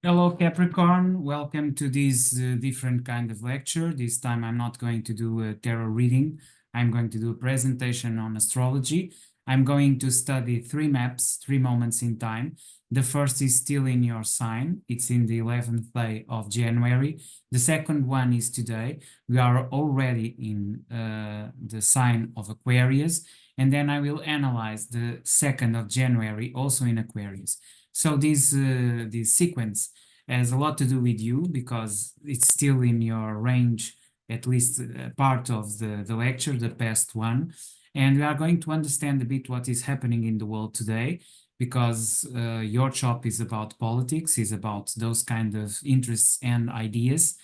Hello, Capricorn. Welcome to this different kind of lecture. This time I'm not going to do a tarot reading. I'm going to do a presentation on astrology. I'm going to study three maps, three moments in time. The first is still in your sign. It's in the 11th day of January. The second one is today. We are already in the sign of Aquarius. And then I will analyze the 2nd of January, also in Aquarius. So this sequence has a lot to do with you because it's still in your range, at least part of the lecture, the past one. And we are going to understand a bit what is happening in the world today because your shop is about politics, is about those kind of interests and ideas.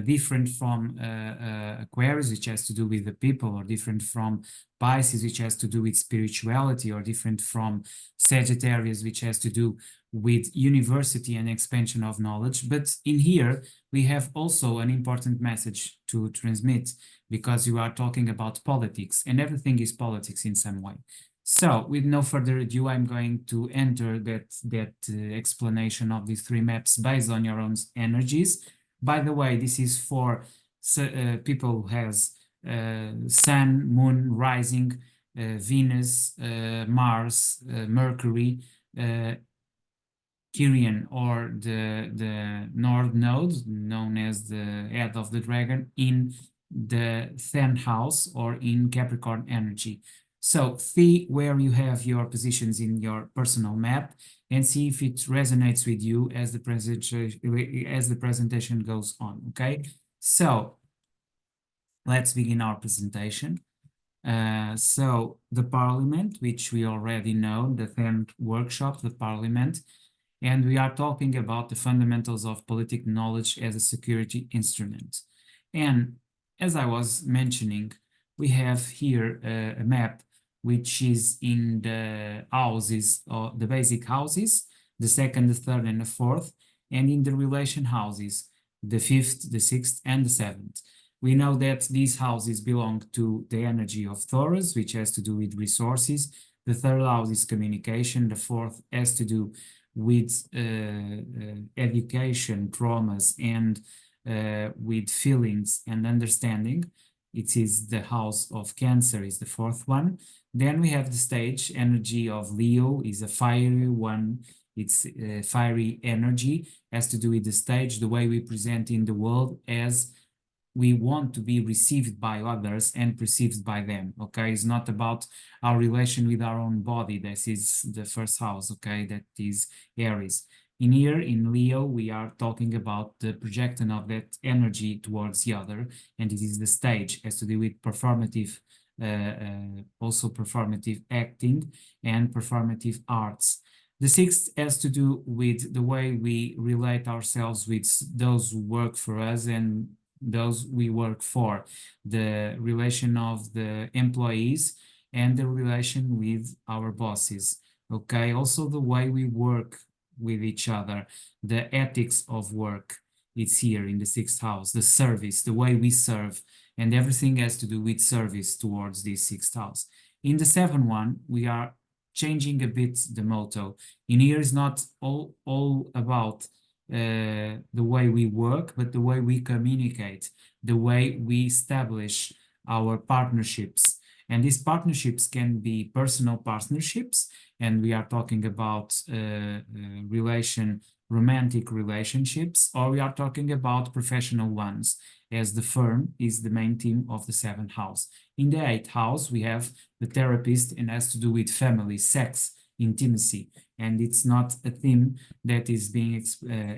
Different from Aquarius, which has to do with the people, or different from Pisces, which has to do with spirituality, or different from Sagittarius, which has to do with university and expansion of knowledge. But in here, we have also an important message to transmit because you are talking about politics, and everything is politics in some way. So, with no further ado, I'm going to enter that explanation of these three maps based on your own energies. By the way, this is for people who has Sun, Moon, Rising, Venus, Mars, Mercury, Kirian, or the North Node, known as the head of the dragon, in the 10th house or in Capricorn energy. So see where you have your positions in your personal map and see if it resonates with you as the presentation goes on, okay? So let's begin our presentation. So the Parliament, which we already know, the 10th workshop, the Parliament, and we are talking about the fundamentals of political knowledge as a security instrument. And as I was mentioning, we have here a map which is in the houses, or the basic houses, the second, the third, and the fourth, and in the relation houses, the fifth, the sixth, and the seventh. We know that these houses belong to the energy of Taurus, which has to do with resources. The third house is communication. The fourth has to do with education, traumas, and with feelings and understanding. It is the house of Cancer, is the fourth one. Then we have the stage energy of Leo, is a fiery one. It's fiery energy, has to do with the stage, the way we present in the world as we want to be received by others and perceived by them, okay? It's not about our relation with our own body. This is the first house, okay? That is Aries. In here, in Leo, we are talking about the projection of that energy towards the other, and this is the stage, has to do with performative, also performative acting and performative arts. The sixth has to do with the way we relate ourselves with those who work for us and those we work for, the relation of the employees and the relation with our bosses, okay? Also the way we work with each other, the ethics of work, it's here in the sixth house, the service, the way we serve, and everything has to do with service towards this sixth house. In the seventh one, we are changing a bit the motto. In here is not all about the way we work, but the way we communicate, the way we establish our partnerships. And these partnerships can be personal partnerships, and we are talking about romantic relationships, or we are talking about professional ones, as the firm is the main theme of the seventh house. In the eighth house, we have the therapist, and has to do with family, sex, intimacy, and it's not a theme that is being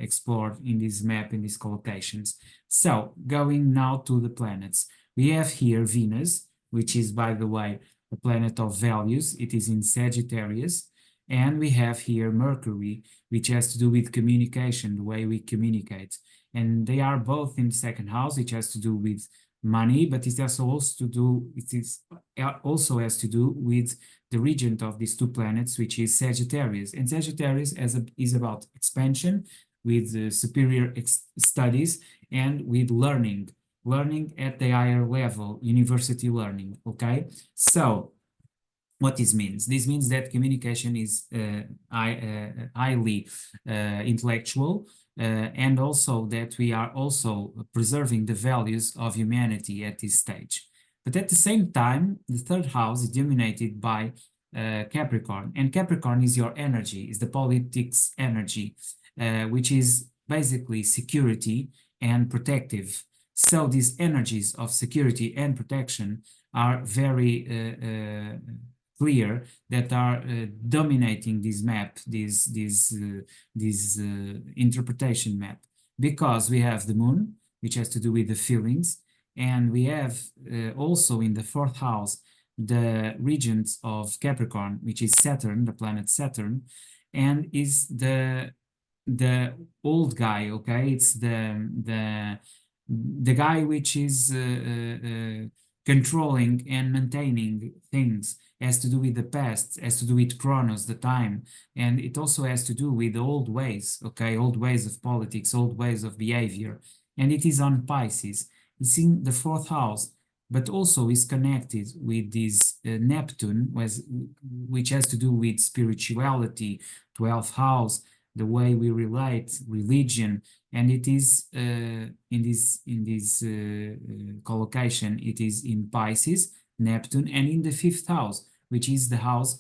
explored in this map, in these collocations. So, going now to the planets. We have here Venus, which is, by the way, a planet of values. It is in Sagittarius. And we have here Mercury, which has to do with communication, the way we communicate. And they are both in the second house, which has to do with money, but it also has to do with the regent of these two planets, which is Sagittarius. And Sagittarius is about expansion, with superior studies, and with learning at the higher level, university learning, okay? So what this means? This means that communication is highly intellectual, and also that we are also preserving the values of humanity at this stage. But at the same time, the third house is dominated by Capricorn, and Capricorn is your energy, is the politics energy, which is basically security and protective. So these energies of security and protection are very clear, that are dominating this map, this interpretation map, because we have the moon, which has to do with the feelings, and we have also in the fourth house the regent of Capricorn, which is Saturn, the planet Saturn, and is the old guy. Okay, it's the guy which is controlling and maintaining things, has to do with the past, has to do with Chronos, the time, and it also has to do with the old ways, okay, old ways of politics, old ways of behavior, and it is on Pisces. It's in the fourth house, but also is connected with this Neptune, which has to do with spirituality, 12th house, the way we relate, religion, and it is in this collocation, it is in Pisces, Neptune, and in the fifth house, which is the house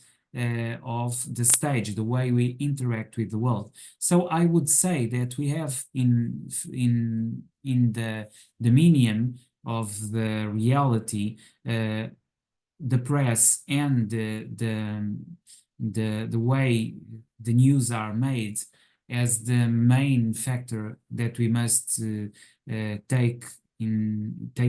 of the stage, the way we interact with the world. So I would say that we have in the dominion of the reality, the press and the way the news are made as the main factor that we must take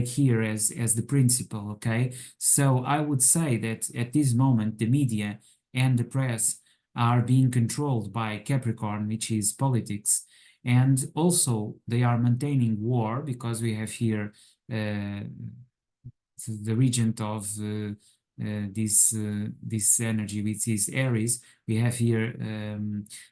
here as the principle. Okay, so I would say that at this moment the media and the press are being controlled by Capricorn, which is politics, and also they are maintaining war, because we have here the regent of this energy, which is Aries. We have here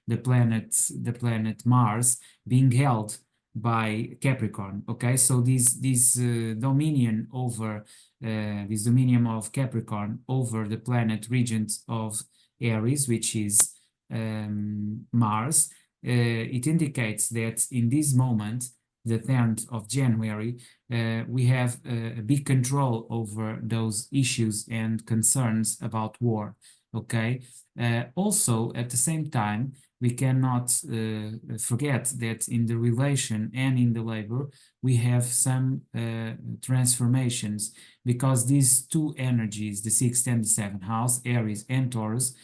the planet Mars being held by Capricorn. Okay, so this dominion over this dominion of Capricorn over the planet regent of Aries, which is Mars, it indicates that in this moment, the 10th of January, we have a big control over those issues and concerns about war. Okay. Also, at the same time, we cannot forget that in the relation and in the labor, we have some transformations, because these two energies, the sixth and the seventh house, Aries and Taurus,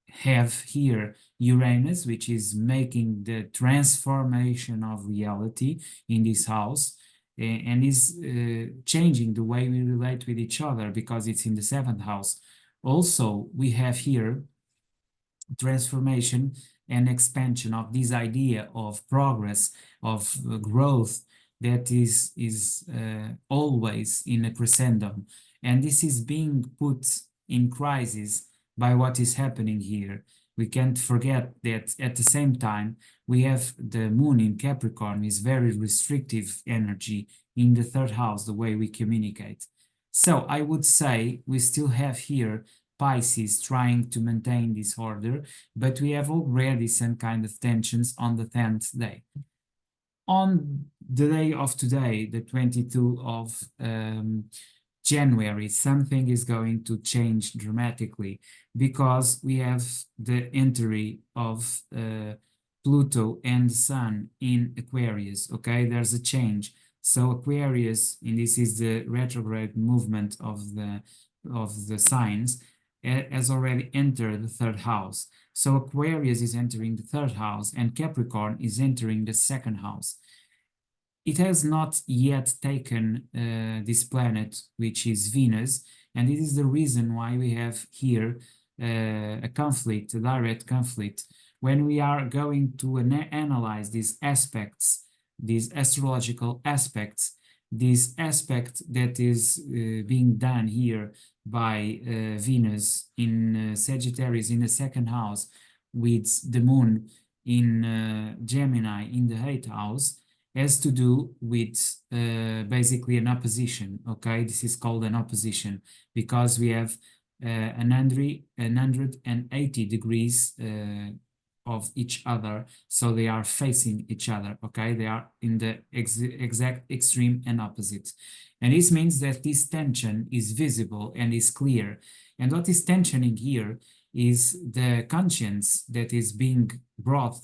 have here Uranus, which is making the transformation of reality in this house, and is changing the way we relate with each other, because it's in the seventh house. Also, we have here transformation and expansion of this idea of progress, of growth, that is always in a crescendo, and this is being put in crisis by what is happening here. We can't forget that at the same time we have the moon in Capricorn, is very restrictive energy in the third house, the way we communicate. So I would say we still have here Pisces trying to maintain this order, but we have already some kind of tensions on the 10th day. On the day of today, the 22nd of January, something is going to change dramatically, because we have the entry of Pluto and the Sun in Aquarius. Okay, there's a change. So Aquarius, and this is the retrograde movement of the signs, has already entered the third house. So Aquarius is entering the third house, and Capricorn is entering the second house. It has not yet taken this planet, which is Venus, and this is the reason why we have here a conflict, a direct conflict. When we are going to analyze these aspects, these astrological aspects, this aspect that is being done here by Venus in Sagittarius in the second house, with the moon in Gemini in the 8th house, has to do with basically an opposition. Okay, this is called an opposition, because we have 180 degrees of each other, so they are facing each other, okay? They are in the exact extreme and opposite. And this means that this tension is visible and is clear. And what is tensioning here is the conscience that is being brought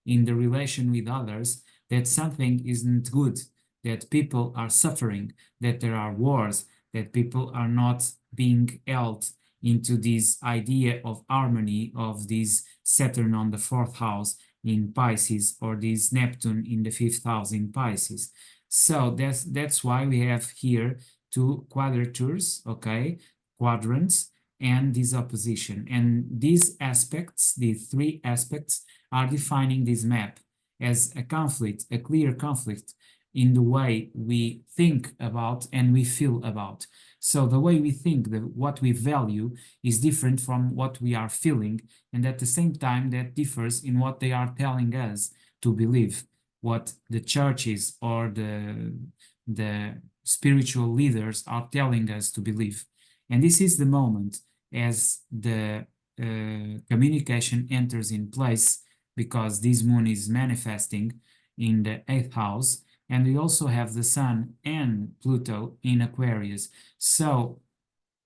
in the relation with others, that something isn't good, that people are suffering, that there are wars, that people are not being held into this idea of harmony of this Saturn on the fourth house in Pisces, or this Neptune in the fifth house in Pisces. So that's why we have here two quadratures, okay, quadrants, and this opposition. And these aspects, the three aspects, are defining this map as a conflict, a clear conflict in the way we think about and we feel about. So the way we think, what we value, is different from what we are feeling, and at the same time that differs in what they are telling us to believe, what the churches or the spiritual leaders are telling us to believe. And this is the moment as the communication enters in place, because this moon is manifesting in the 8th house, and we also have the Sun and Pluto in Aquarius. So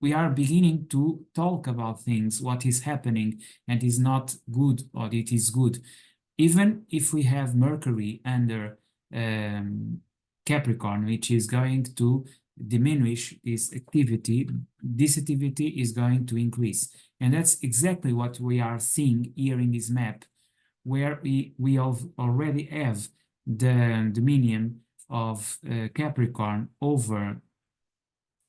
we are beginning to talk about things, what is happening and is not good, or it is good. Even if we have Mercury under Capricorn, which is going to diminish this activity is going to increase. And that's exactly what we are seeing here in this map, where we already have the dominion of Capricorn over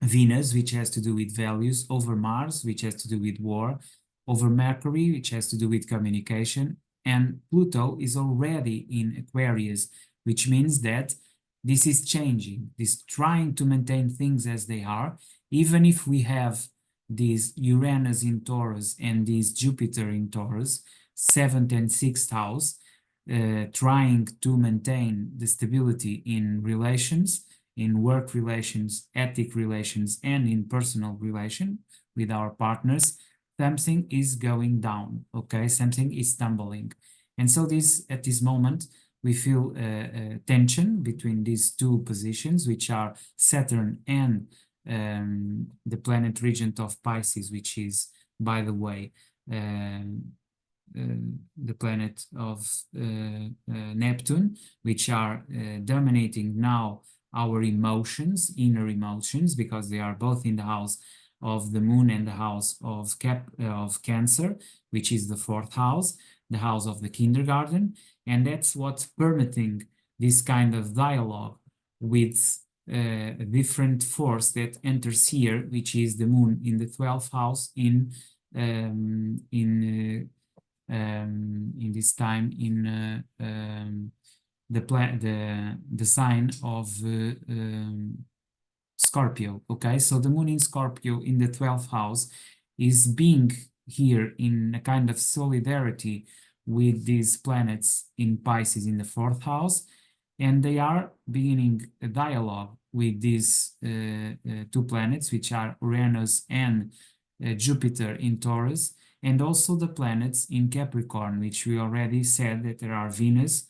Venus, which has to do with values, over Mars, which has to do with war, over Mercury, which has to do with communication, and Pluto is already in Aquarius, which means that this is changing, this trying to maintain things as they are, even if we have these Uranus in Taurus and this Jupiter in Taurus, 7th and 6th house, trying to maintain the stability in relations, in work relations, ethic relations, and in personal relation with our partners. Something is going down, okay? Something is stumbling. And so at this moment, we feel tension between these two positions, which are Saturn and the planet regent of Pisces, which is, by the way, the planet of Neptune, which are dominating now our emotions, inner emotions, because they are both in the house of the moon and the house of Cancer, which is the 4th house, the house of the kindergarten. And that's what's permitting this kind of dialogue with a different force that enters here, which is the moon in the 12th house in this time in the sign of Scorpio. Okay, so the moon in Scorpio in the 12th house is being here in a kind of solidarity with these planets in Pisces in the 4th house, and they are beginning a dialogue with these two planets, which are Uranus and Jupiter in Taurus, and also the planets in Capricorn, which we already said that there are Venus,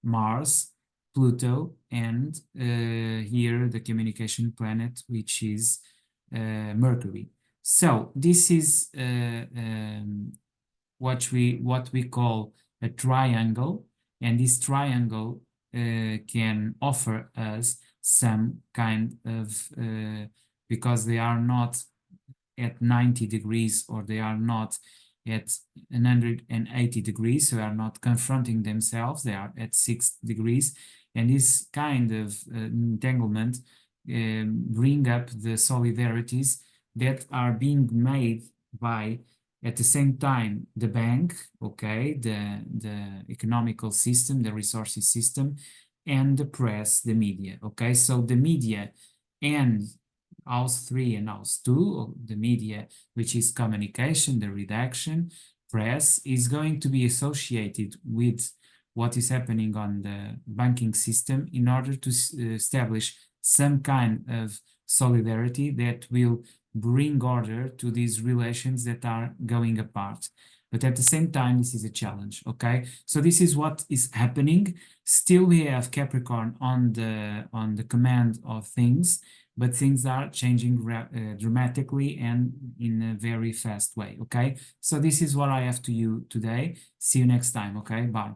Mars, Pluto, and here the communication planet, which is Mercury. So this is what we call a triangle, and this triangle can offer us some kind of because they are not at 90 degrees, or they are not at 180 degrees, so they are not confronting themselves, they are at 6 degrees, and this kind of entanglement bring up the solidarities that are being made by, at the same time, the bank, okay, the economical system, the resources system, and the press, the media, okay? So the media and house 3 and house 2, the media, which is communication, the redaction, press, is going to be associated with what is happening on the banking system in order to establish some kind of solidarity that will bring order to these relations that are going apart. but at the same time, this is a challenge, okay? So this is what is happening. Still, we have Capricorn on the command of things, but things are changing dramatically and in a very fast way, okay? So this is what I have to you today. See you next time, okay? Bye.